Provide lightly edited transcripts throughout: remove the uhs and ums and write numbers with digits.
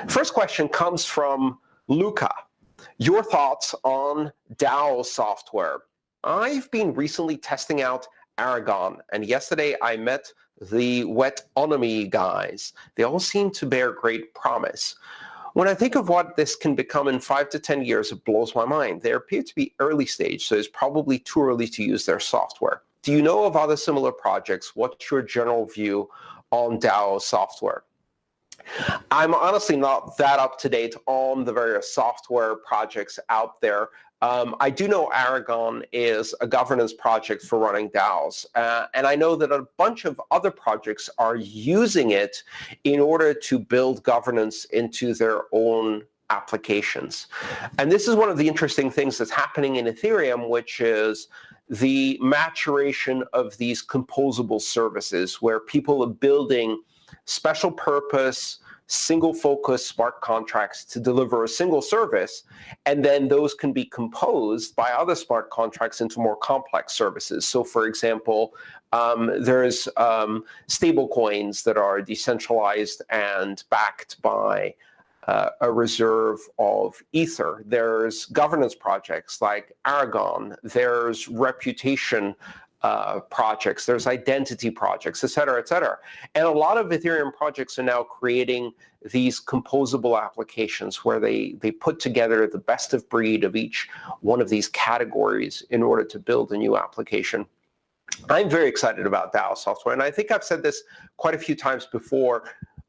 First question comes from Luca. Your thoughts on DAO software? I've been recently testing out Aragon, and yesterday I met the Wetonomy guys. They all seem to bear great promise. When I think of what this can become in 5 to 10 years, it blows my mind. They appear to be early stage, so it's probably too early to use their software. Do you know of other similar projects? What's your general view on DAO software? I'm honestly not that up to date on the various software projects out there. I do know Aragon is a governance project for running DAOs, and I know that a bunch of other projects are using it in order to build governance into their own applications. And this is one of the interesting things that's happening in Ethereum, which is the maturation of these composable services, where people are building special purpose, single focus smart contracts to deliver a single service, and then those can be composed by other smart contracts into more complex services. So for example, there's stable coins that are decentralized and backed by a reserve of Ether. There's governance projects like Aragon. There's reputation projects, there's identity projects, et cetera, et cetera. And a lot of Ethereum projects are now creating these composable applications where they put together the best of breed of each one of these categories in order to build a new application. I'm very excited about DAO software, and I think I've said this quite a few times before.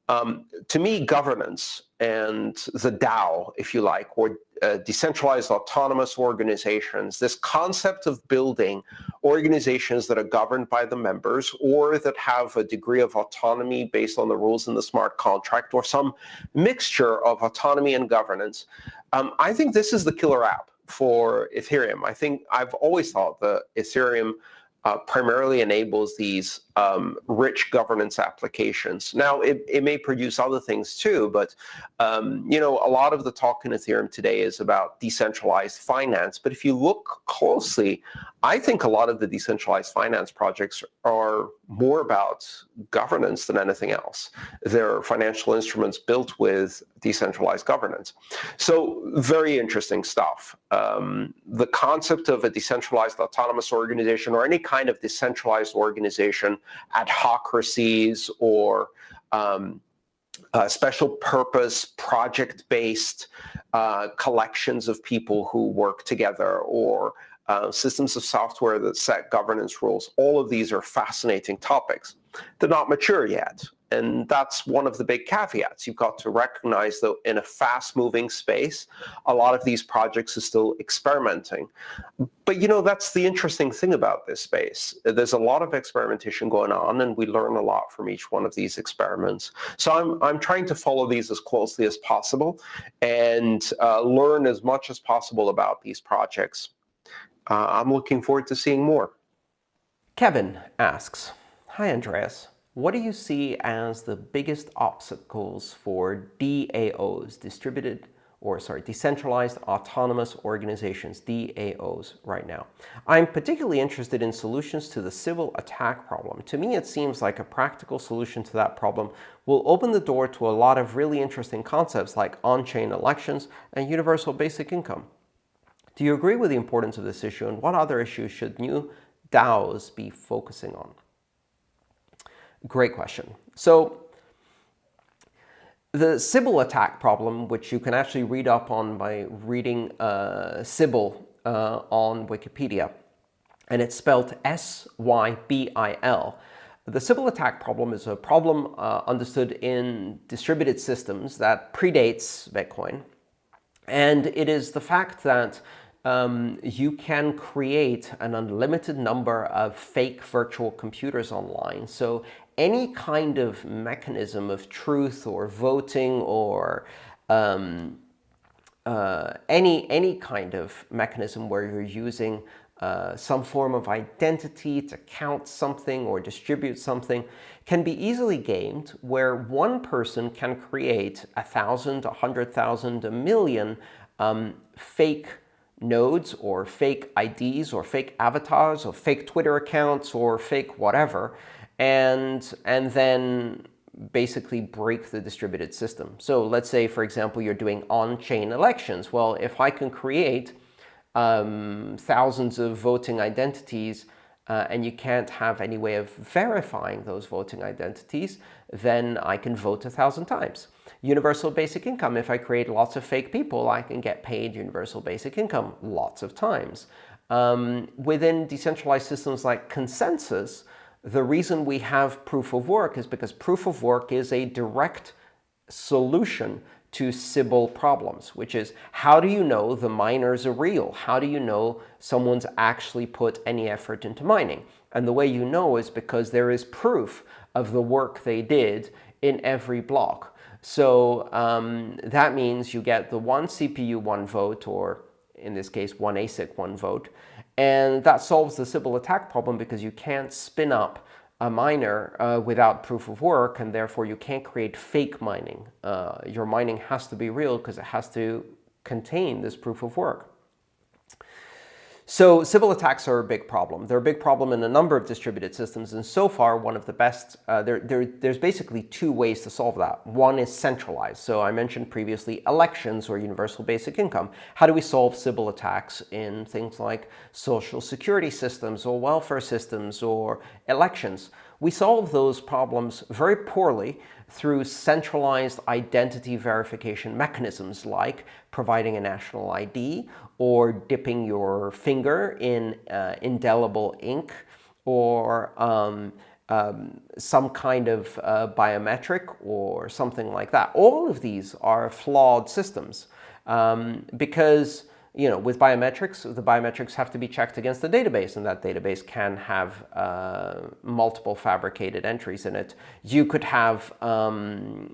To me, governance and the DAO, if you like, or decentralized autonomous organizations, this concept of building organizations that are governed by the members or that have a degree of autonomy based on the rules in the smart contract or some mixture of autonomy and governance, I think this is the killer app for Ethereum. I think I've always thought that Ethereum primarily enables these rich governance applications. Now, it may produce other things too, but you know, a lot of the talk in Ethereum today is about decentralized finance. But if you look closely, I think a lot of the decentralized finance projects are more about governance than anything else. They're financial instruments built with decentralized governance. So very interesting stuff. The concept of a decentralized autonomous organization or any kind of decentralized organization, adhocracies or special purpose project-based collections of people who work together, or systems of software that set governance rules. All of these are fascinating topics. They're not mature yet, and that's one of the big caveats. You've got to recognize that in a fast-moving space, a lot of these projects are still experimenting. But you know, that's the interesting thing about this space. There's a lot of experimentation going on, and we learn a lot from each one of these experiments. So I'm trying to follow these as closely as possible and learn as much as possible about these projects. I'm looking forward to seeing more. Kevin asks, hi Andreas, what do you see as the biggest obstacles for DAOs, decentralized autonomous organizations, DAOs, right now? I'm particularly interested in solutions to the Sybil attack problem. To me, it seems like a practical solution to that problem will open the door to a lot of really interesting concepts like on-chain elections and universal basic income. Do you agree with the importance of this issue, and what other issues should new DAOs be focusing on? Great question. So the Sybil attack problem, which you can actually read up on by reading Sybil on Wikipedia, and it's spelled S-Y-B-I-L. The Sybil attack problem is a problem understood in distributed systems that predates Bitcoin. And it is the fact that you can create an unlimited number of fake virtual computers online. So any kind of mechanism of truth or voting or any kind of mechanism where you're using some form of identity to count something or distribute something can be easily gamed, where one person can create 1,000, 100,000, 1 million fake nodes or fake IDs or fake avatars or fake Twitter accounts or fake whatever, and then basically break the distributed system. So let's say, for example, you're doing on-chain elections. Well, if I can create thousands of voting identities and you can't have any way of verifying those voting identities, then I can vote 1,000 times. Universal basic income, if I create lots of fake people, I can get paid universal basic income lots of times. Within decentralized systems like consensus, the reason we have proof of work is because proof of work is a direct solution to Sybil problems, which is, how do you know the miners are real? How do you know someone's actually put any effort into mining? And the way you know is because there is proof of the work they did in every block. So that means you get the one CPU, one vote, or in this case, one ASIC, one vote. And that solves the Sybil attack problem because you can't spin up a miner without proof of work, and therefore you can't create fake mining. Your mining has to be real because it has to contain this proof of work. So Sybil attacks are a big problem. They're a big problem in a number of distributed systems, and so far one of the best, there's basically two ways to solve that. One is centralized. So I mentioned previously elections or universal basic income. How do we solve Sybil attacks in things like social security systems or welfare systems or elections? We solve those problems very poorly through centralized identity verification mechanisms like providing a national ID or dipping your finger in indelible ink or some kind of biometric or something like that. All of these are flawed systems because with biometrics, the biometrics have to be checked against the database, and that database can have multiple fabricated entries in it. You could have,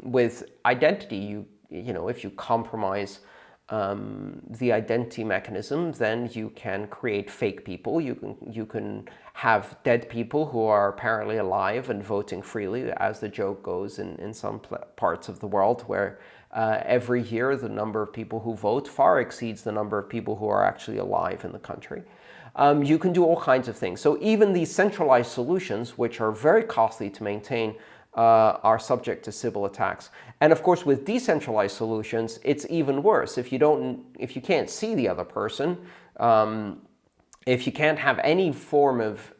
with identity, if you compromise the identity mechanism, then you can create fake people. You can have dead people who are apparently alive and voting freely, as the joke goes in some parts of the world where every year the number of people who vote far exceeds the number of people who are actually alive in the country. You can do all kinds of things. So even these centralized solutions, which are very costly to maintain, are subject to Sybil attacks. And of course, with decentralized solutions, it's even worse. If you can't see the other person, if you can't have any form of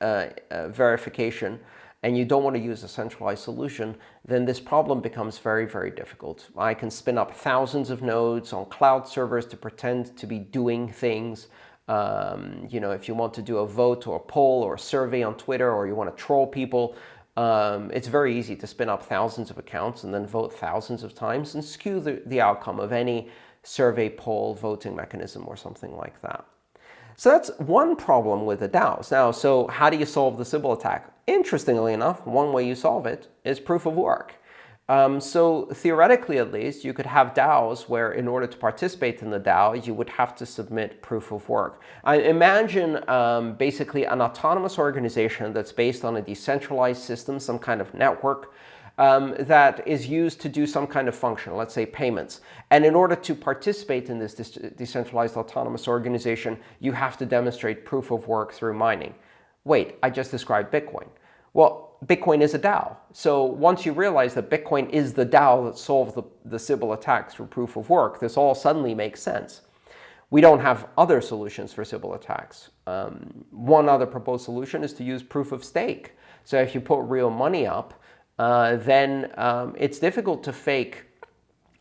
verification, and you don't want to use a centralized solution, then this problem becomes very, very difficult. I can spin up thousands of nodes on cloud servers to pretend to be doing things. If you want to do a vote or a poll or a survey on Twitter, or you want to troll people, it's very easy to spin up thousands of accounts and then vote thousands of times and skew the outcome of any survey, poll, voting mechanism or something like that. So that's one problem with the DAOs. Now, so how do you solve the Sybil attack? Interestingly enough, one way you solve it is proof of work. So theoretically, at least, you could have DAOs where in order to participate in the DAO, you would have to submit proof of work. I imagine basically an autonomous organization that's based on a decentralized system, some kind of network, that is used to do some kind of function, let's say payments. And in order to participate in this decentralized autonomous organization, you have to demonstrate proof of work through mining. Wait, I just described Bitcoin. Well, Bitcoin is a DAO. So once you realize that Bitcoin is the DAO that solved the Sybil attack through proof of work, this all suddenly makes sense. We don't have other solutions for Sybil attacks. One other proposed solution is to use proof of stake. So if you put real money up, then it's difficult to fake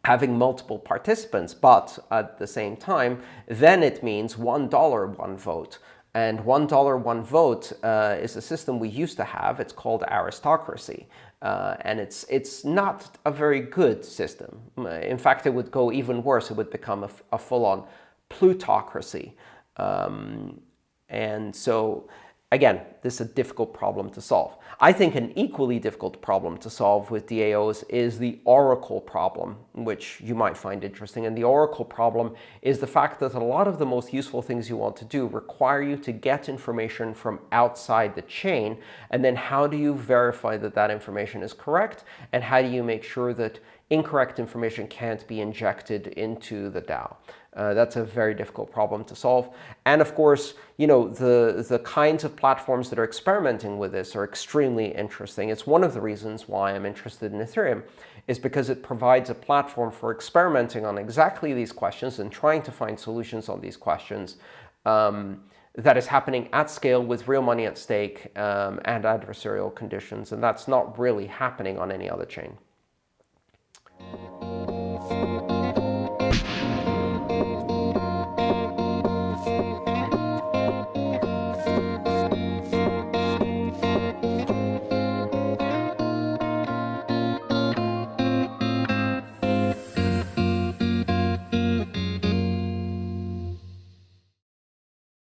having multiple participants, but at the same time, then it means $1, one vote. And $1, one vote is a system we used to have. It's called aristocracy. And it's not a very good system. In fact, it would go even worse. It would become a full-on plutocracy. And so, again, this is a difficult problem to solve. I think an equally difficult problem to solve with DAOs is the oracle problem, which you might find interesting. And the oracle problem is the fact that a lot of the most useful things you want to do require you to get information from outside the chain. And then how do you verify that that information is correct? And how do you make sure that incorrect information can't be injected into the DAO. That's a very difficult problem to solve. And of course, the kinds of platforms that are experimenting with this are extremely interesting. It's one of the reasons why I'm interested in Ethereum, is because it provides a platform for experimenting on exactly these questions and trying to find solutions on these questions that is happening at scale with real money at stake and adversarial conditions. And that's not really happening on any other chain.